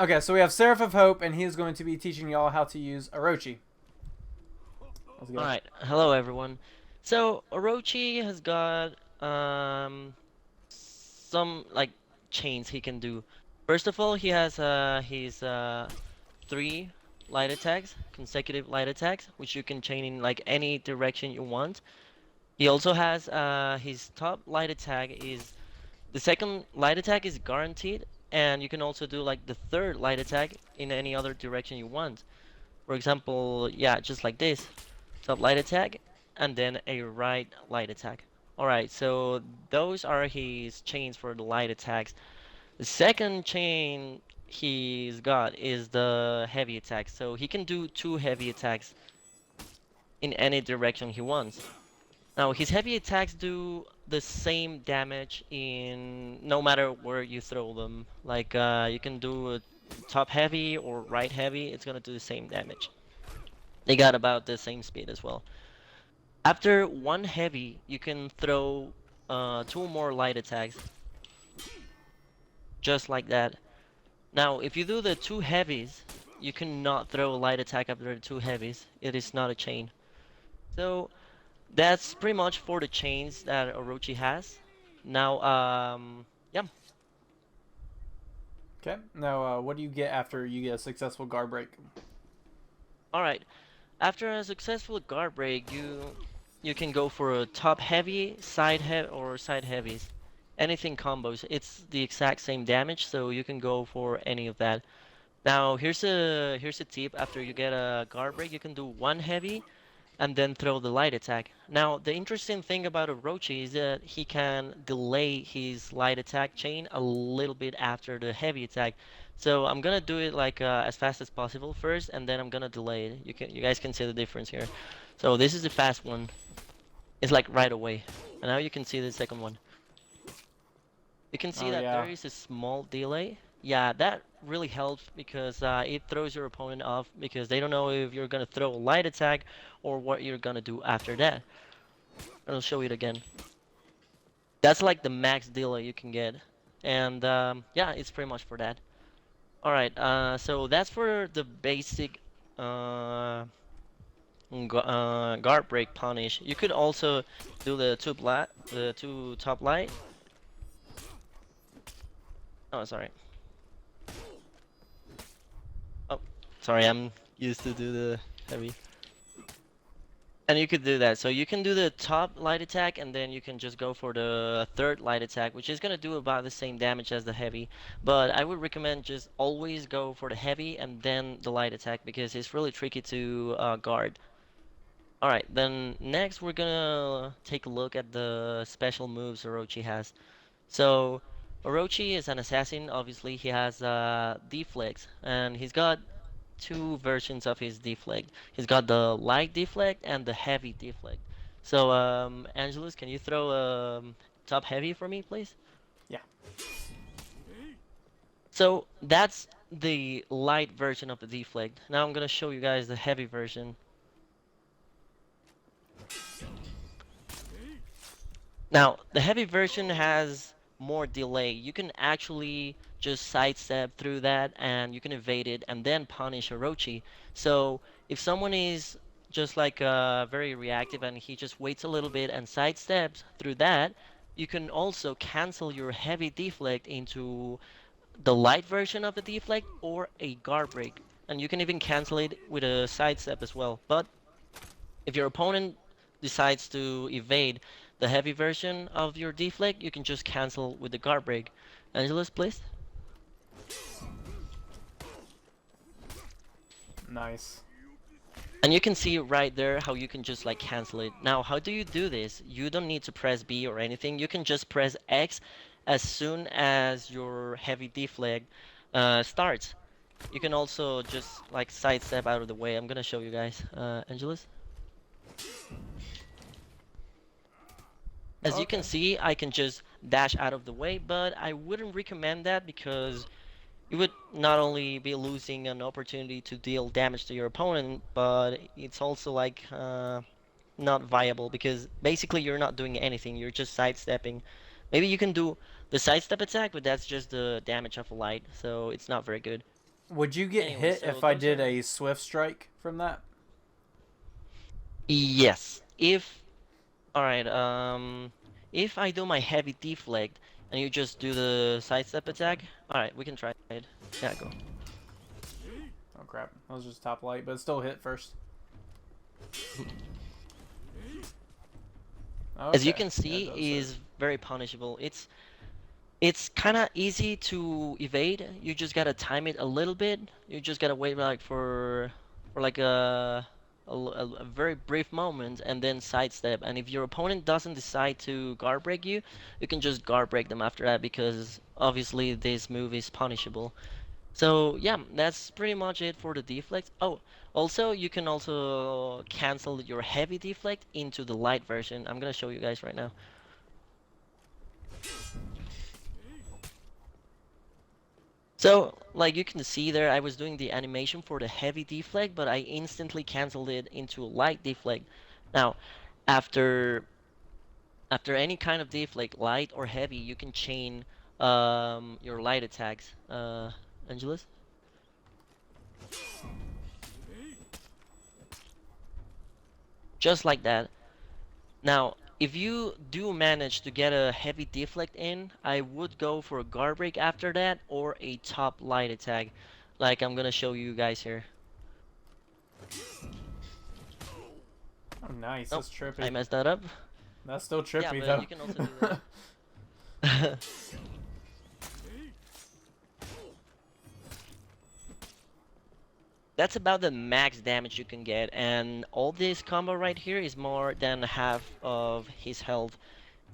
Okay, so we have Seraph of Hope, and he is going to be teaching y'all how to use Orochi. Let's go. Alright, hello everyone. So Orochi has got some like chains he can do. First of all, he has his three light attacks, consecutive light attacks, which you can chain in like any direction you want. He also has his top light attack is the second light attack is guaranteed, and you can also do like the third light attack in any other direction you want. For example, yeah, just like this. Top light attack, and then a right light attack. Alright, so those are his chains for the light attacks. The second chain he's got is the heavy attack. So he can do two heavy attacks in any direction he wants. Now his heavy attacks do the same damage in no matter where you throw them. Like you can do a top heavy or right heavy, it's gonna do the same damage. They got about the same speed as well. After one heavy, you can throw two more light attacks, just like that. Now, if you do the two heavies, you cannot throw a light attack after the two heavies. It is not a chain. So that's pretty much for the chains that Orochi has. Now, yeah. Okay. Now, what do you get after you get a successful guard break? All right. After a successful guard break, you can go for a top heavy, side heavy, or side heavies. Anything combos. It's the exact same damage, so you can go for any of that. Now here's a tip. After you get a guard break, you can do one heavy and then throw the light attack. Now the interesting thing about Orochi is that he can delay his light attack chain a little bit after the heavy attack. So I'm gonna do it like as fast as possible first, and then I'm gonna delay it. You guys can see the difference here. So this is the fast one. It's like right away. And now you can see the second one. You can see Oh that there yeah. is a small delay. Yeah, that really helps because it throws your opponent off because they don't know if you're gonna throw a light attack or what you're gonna do after that. I'll show it again. That's like the max delay you can get. And yeah, it's pretty much for that. Alright, so that's for the basic guard break punish. You could also do the two top light. Oh, sorry. Oh, sorry, I'm used to do the heavy. And you could do that. So you can do the top light attack, and then you can just go for the third light attack, which is gonna do about the same damage as the heavy. But I would recommend just always go for the heavy and then the light attack because it's really tricky to guard. Alright, then next we're gonna take a look at the special moves Orochi has. So Orochi is an assassin. Obviously, he has deflects, and he's got two versions of his deflect. He's got the light deflect and the heavy deflect. So, Angelus, can you throw top heavy for me, please? Yeah. So that's the light version of the deflect. Now I'm gonna show you guys the heavy version. Now, the heavy version has more delay. You can actually just sidestep through that and you can evade it and then punish Orochi. So, if someone is just like very reactive and he just waits a little bit and sidesteps through that, you can also cancel your heavy deflect into the light version of the deflect or a guard break. And you can even cancel it with a sidestep as well. But if your opponent decides to evade the heavy version of your deflect, you can just cancel with the guard break. Angelus, please. Nice. And you can see right there how you can just like cancel it. Now, how do you do this? You don't need to press B or anything. You can just press X as soon as your heavy deflect starts. You can also just like sidestep out of the way. I'm gonna show you guys. Angelus? As you can Okay. see, I can just dash out of the way, but I wouldn't recommend that because you would not only be losing an opportunity to deal damage to your opponent, but it's also like not viable because basically you're not doing anything, you're just sidestepping. Maybe you can do the sidestep attack, but that's just the damage of a light, so it's not very good. Would you get Anyway, hit so if I those did are a swift strike from that? yes. If I do my heavy deflect and you just do the sidestep attack, all right, we can try it. Yeah, go. Oh crap! That was just top light, but it still hit first. As you Okay, can yeah, it see, does hit. is very punishable. It's kind of easy to evade. You just gotta time it a little bit. You just gotta wait like for like a very brief moment and then sidestep. And if your opponent doesn't decide to guard break you, you can just guard break them after that because obviously this move is punishable. So yeah, that's pretty much it for the deflect. Oh, also you can also cancel your heavy deflect into the light version. I'm gonna show you guys right now. So, like you can see there, I was doing the animation for the heavy deflect, but I instantly canceled it into a light deflect. Now, after after any kind of deflect, light or heavy, you can chain your light attacks. Angelus? Just like that. Now, if you do manage to get a heavy deflect in, I would go for a guard break after that or a top light attack, like I'm gonna show you guys here. Oh, nice. Oh, That's I trippy. messed that up. That's still Yeah, trippy but though. you can also do that. That's about the max damage you can get, and all this combo right here is more than half of his health.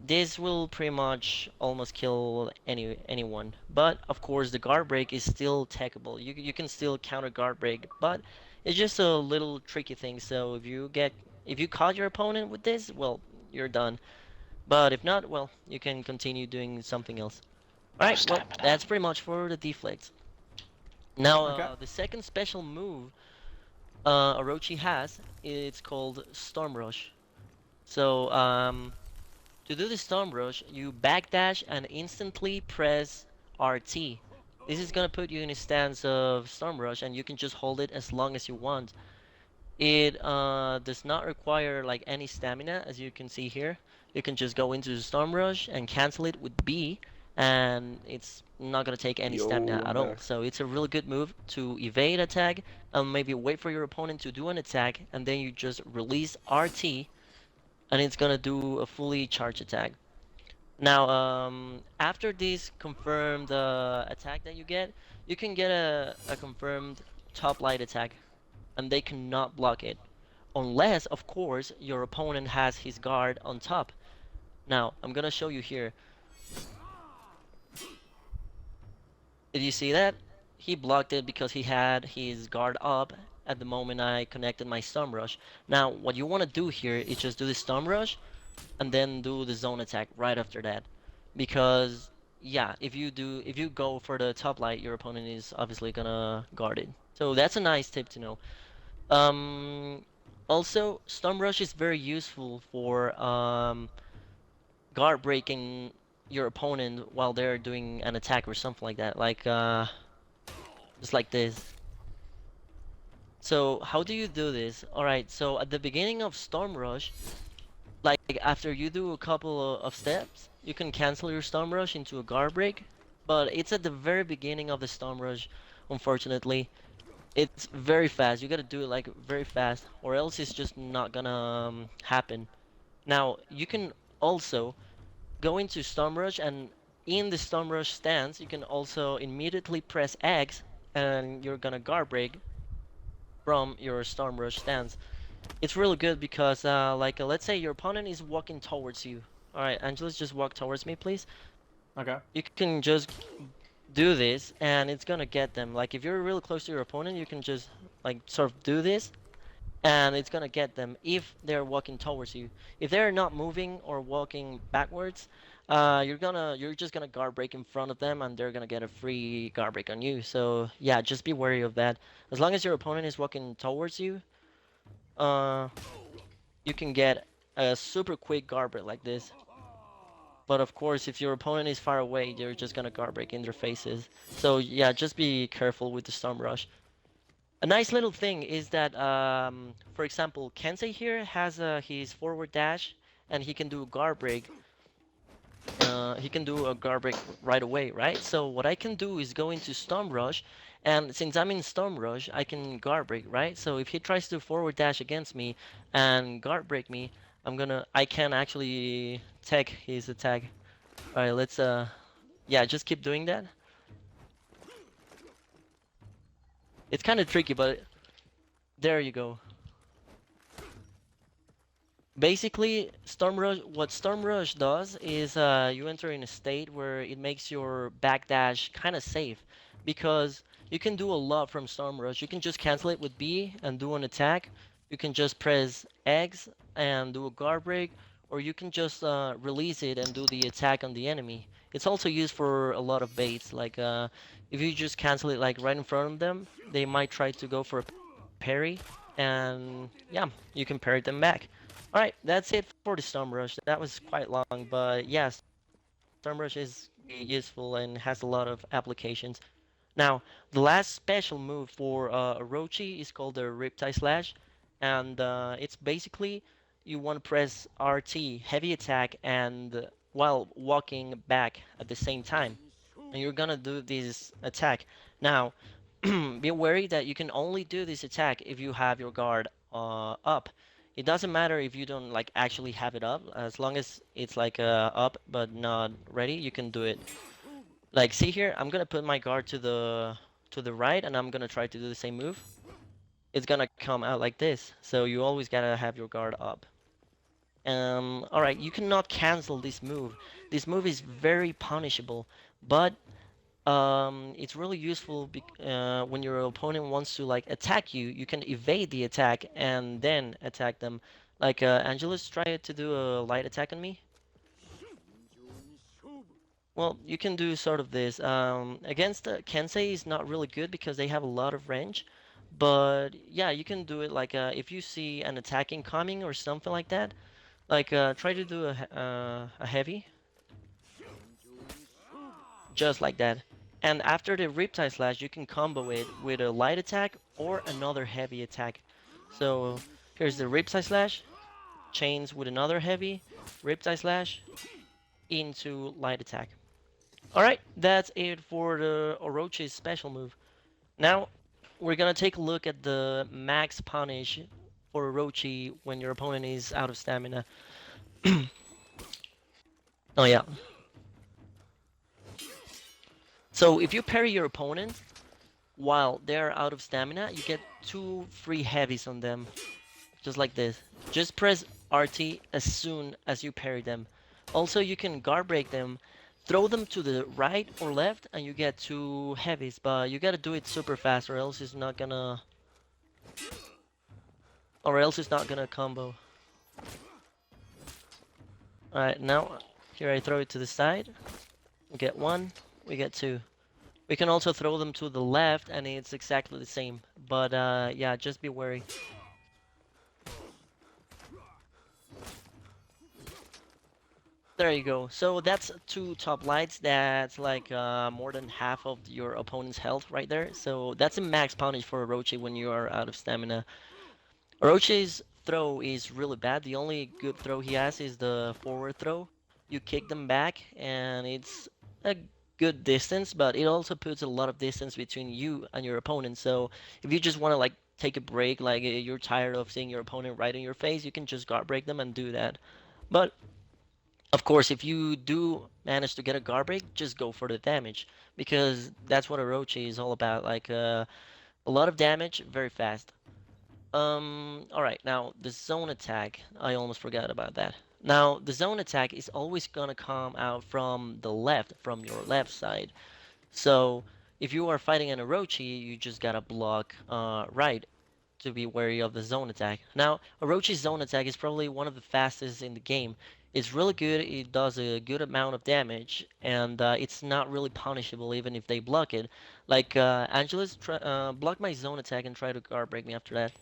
This will pretty much almost kill anyone. But of course the guard break is still techable. You can still counter guard break, but it's just a little tricky thing. So if you caught your opponent with this, well, you're done. But if not, well, you can continue doing something else. No Alright, well, stamina. that's pretty much for the deflects. Now, Okay. the second special move Orochi has, it's called Storm Rush. So, to do the Storm Rush, you backdash and instantly press RT. This is gonna put you in a stance of Storm Rush, and you can just hold it as long as you want. It does not require like any stamina, as you can see here. You can just go into the Storm Rush and cancel it with B, and it's not gonna take any Yo, stamina I'm at all. back. So it's a really good move to evade attack, and maybe wait for your opponent to do an attack, and then you just release RT, and it's gonna do a fully charged attack. Now, after this confirmed attack that you can get a confirmed top light attack, and they cannot block it. Unless, of course, your opponent has his guard on top. Now, I'm gonna show you here. Did you see that? He blocked it because he had his guard up at the moment I connected my Storm Rush. Now, what you want to do here is just do the Storm Rush and then do the zone attack right after that. Because, yeah, if you go for the top light, your opponent is obviously gonna guard it. So that's a nice tip to know. Um, Also, Storm Rush is very useful for guard breaking your opponent while they're doing an attack or something like that. Like just like this. So how do you do this? Alright, so at the beginning of Storm Rush, like after you do a couple of steps, you can cancel your Storm Rush into a guard break. But it's at the very beginning of the Storm Rush, unfortunately. It's very fast. You gotta do it like very fast, or else it's just not gonna happen. Now, you can also go into Storm Rush, and in the Storm Rush stance, you can also immediately press X, and you're gonna guard break from your Storm Rush stance. It's really good because, let's say your opponent is walking towards you. Alright, Angelus, just walk towards me, please. Okay. You can just do this, and it's gonna get them. Like, if you're really close to your opponent, you can just, like, sort of do this, and it's gonna get them if they're walking towards you. If they're not moving or walking backwards, you're just gonna guard break in front of them, and they're gonna get a free guard break on you. So yeah, just be wary of that. As long as your opponent is walking towards you, uh, you can get a super quick guard break like this. But of course, if your opponent is far away, you're just gonna guard break in their faces. So yeah, just be careful with the Storm Rush. A nice little thing is that, for example, Kensei here has his forward dash, and he can do guard break. He can do a guard break right away, right? So what I can do is go into Storm Rush, and since I'm in Storm Rush, I can guard break, right? So if he tries to forward dash against me and guard break me, I can actually tech his attack. All right, let's yeah, just keep doing that. It's kind of tricky, but there you go. Basically, what Storm Rush does is you enter in a state where it makes your backdash kind of safe because you can do a lot from Storm Rush. You can just cancel it with B and do an attack. You can just press X and do a guard break, or you can just release it and do the attack on the enemy. It's also used for a lot of baits, like if you just cancel it like right in front of them, they might try to go for a parry, and yeah, you can parry them back. Alright, that's it for the Storm Rush. That was quite long, but yes, Storm Rush is useful and has a lot of applications. Now, the last special move for Orochi is called the Riptide Flash, and it's basically you want to press RT, heavy attack, and while walking back at the same time. And you're gonna do this attack. Now, be wary that you can only do this attack if you have your guard up. It doesn't matter if you don't like actually have it up, as long as it's like up but not ready, you can do it. Like see here, I'm gonna put my guard to the right, and I'm gonna try to do the same move. It's gonna come out like this, so you always gotta have your guard up. Alright, you cannot cancel this move. This move is very punishable, but it's really useful when your opponent wants to like attack you. You can evade the attack and then attack them. Like Angelus tried to do a light attack on me. Well, you can do sort of this. Against Kensei is not really good because they have a lot of range. But yeah, you can do it like if you see an attack incoming or something like that. Like try to do a heavy, just like that. And after the Riptide Slash, you can combo it with a light attack or another heavy attack. So here's the Riptide Slash, chains with another heavy, Riptide Slash into light attack. Alright, that's it for the Orochi's special move. Now, we're gonna take a look at the max punish for Orochi when your opponent is out of stamina. Oh yeah. So if you parry your opponent while they're out of stamina, you get 2 free heavies on them. Just like this. Just press RT as soon as you parry them. Also, you can guard break them, throw them to the right or left, and you get 2 heavies. But you gotta do it super fast, or else it's not gonna... Or else it's not gonna combo. Alright, now, here I throw it to the side. We get 1, we get 2. We can also throw them to the left, and it's exactly the same. But yeah, just be wary. There you go. So that's 2 top lights. That's like more than half of your opponent's health right there. So that's a max punish for Orochi when you are out of stamina. Orochi's throw is really bad. The only good throw he has is the forward throw. You kick them back, and it's a good distance, but it also puts a lot of distance between you and your opponent. So if you just want to like take a break, like you're tired of seeing your opponent right in your face, you can just guard break them and do that. But of course, if you do manage to get a guard break, just go for the damage, because that's what Orochi is all about. Like a lot of damage, very fast. All right, now the zone attack. I almost forgot about that. Now the zone attack is always gonna come out from the left, from your left side. So if you are fighting an Orochi, you just gotta block right to be wary of the zone attack. Now, Orochi's zone attack is probably one of the fastest in the game. It's really good, it does a good amount of damage, and it's not really punishable even if they block it. Like, Angelus block my zone attack and try to guard break me after that.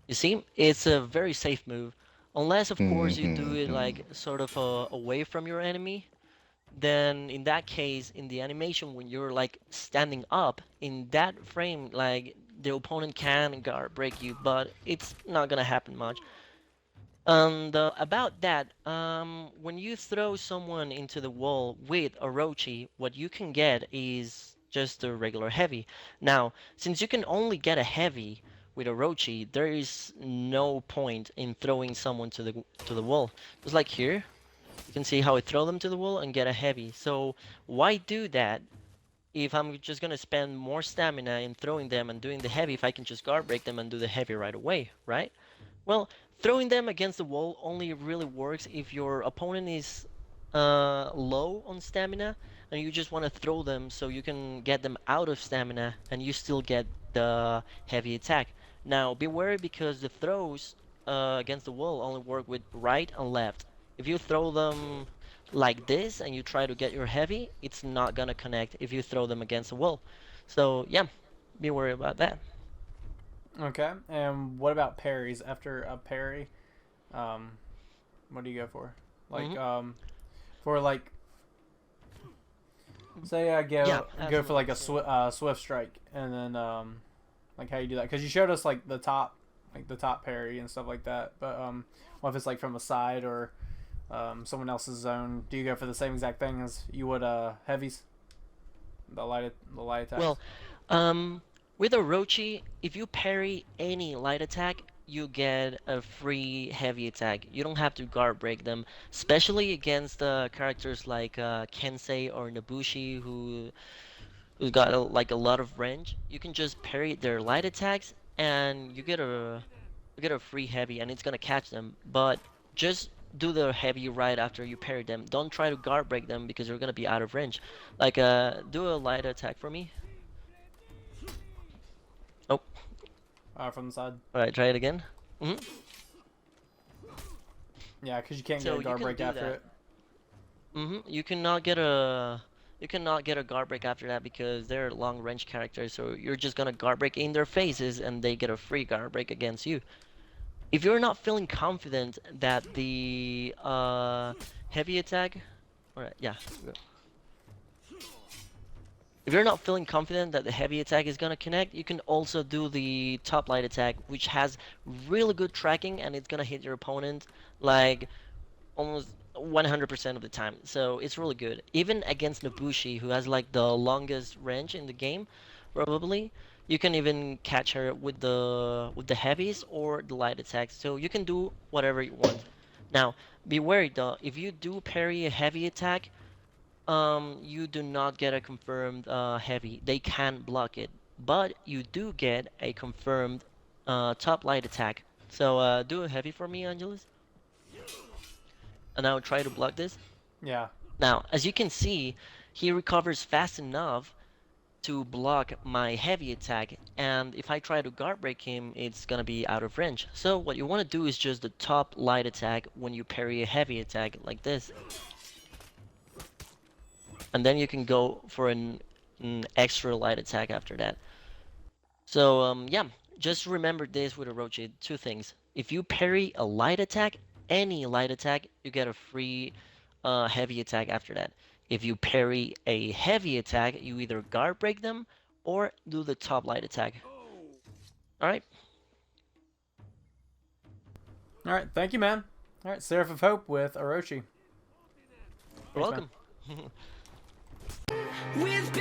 You see, it's a very safe move. Unless, of course, you do it Mm-hmm. like sort of away from your enemy. Then in that case, in the animation when you're like standing up, in that frame, like the opponent can guard break you, but it's not gonna happen much. And about that, when you throw someone into the wall with Orochi, what you can get is just a regular heavy. Now, since you can only get a heavy with Orochi, there is no point in throwing someone to the wall. Just like here, you can see how I throw them to the wall and get a heavy. So why do that if I'm just gonna spend more stamina in throwing them and doing the heavy if I can just guard break them and do the heavy right away, right? Well, throwing them against the wall only really works if your opponent is low on stamina and you just want to throw them so you can get them out of stamina and you still get the heavy attack. Now, be wary because the throws against the wall only work with right and left. If you throw them like this and you try to get your heavy, it's not gonna connect if you throw them against the wall. So, yeah, be wary about that. Okay. And what about parries? After a parry, um, what do you go for? Like, Hmm. for like, say I Yeah, go for absolutely. like a So, swift strike, and then like how you do that? Because you showed us like the top parry and stuff like that. But what if it's like from a side or someone else's zone? Do you go for the same exact thing as you would heavies, the light attacks? well, um, with Orochi, if you parry any light attack, you get a free heavy attack. You don't have to guard break them, especially against characters like Kensei or Nobushi, who's got like a lot of range. You can just parry their light attacks, and you get a free heavy, and it's gonna catch them. But just do the heavy right after you parry them. Don't try to guard break them because you're gonna be out of range. Like do a light attack for me. Oh, From the side. all right, try it again. Hmm. Yeah, because you can't get So a you guard can break do after that. it. You cannot get a guard break after that because they're long range characters. So you're just gonna guard break in their faces, and they get a free guard break against you. If you're not feeling confident that the heavy attack, all right, yeah. If you're not feeling confident that the heavy attack is gonna connect, you can also do the top light attack, which has really good tracking and it's gonna hit your opponent like almost 100% of the time. So it's really good. Even against Nobushi, who has like the longest range in the game, probably, you can even catch her with the heavies or the light attacks. So you can do whatever you want. Now, be wary though, if you do parry a heavy attack, you do not get a confirmed heavy. They can block it, but you do get a confirmed top light attack. So do a heavy for me, Angelus, and I'll try to block this. Yeah. Now, as you can see, he recovers fast enough to block my heavy attack, and if I try to guard break him, it's gonna be out of range. So what you want to do is just the top light attack when you parry a heavy attack like this, and then you can go for an extra light attack after that. So yeah, just remember this with Orochi, two things. If you parry a light attack, any light attack, you get a free heavy attack after that. If you parry a heavy attack, you either guard break them or do the top light attack. Alright, All right. Thank you, man. All right. Seraph of Hope with Orochi. you're Thanks, man. welcome. With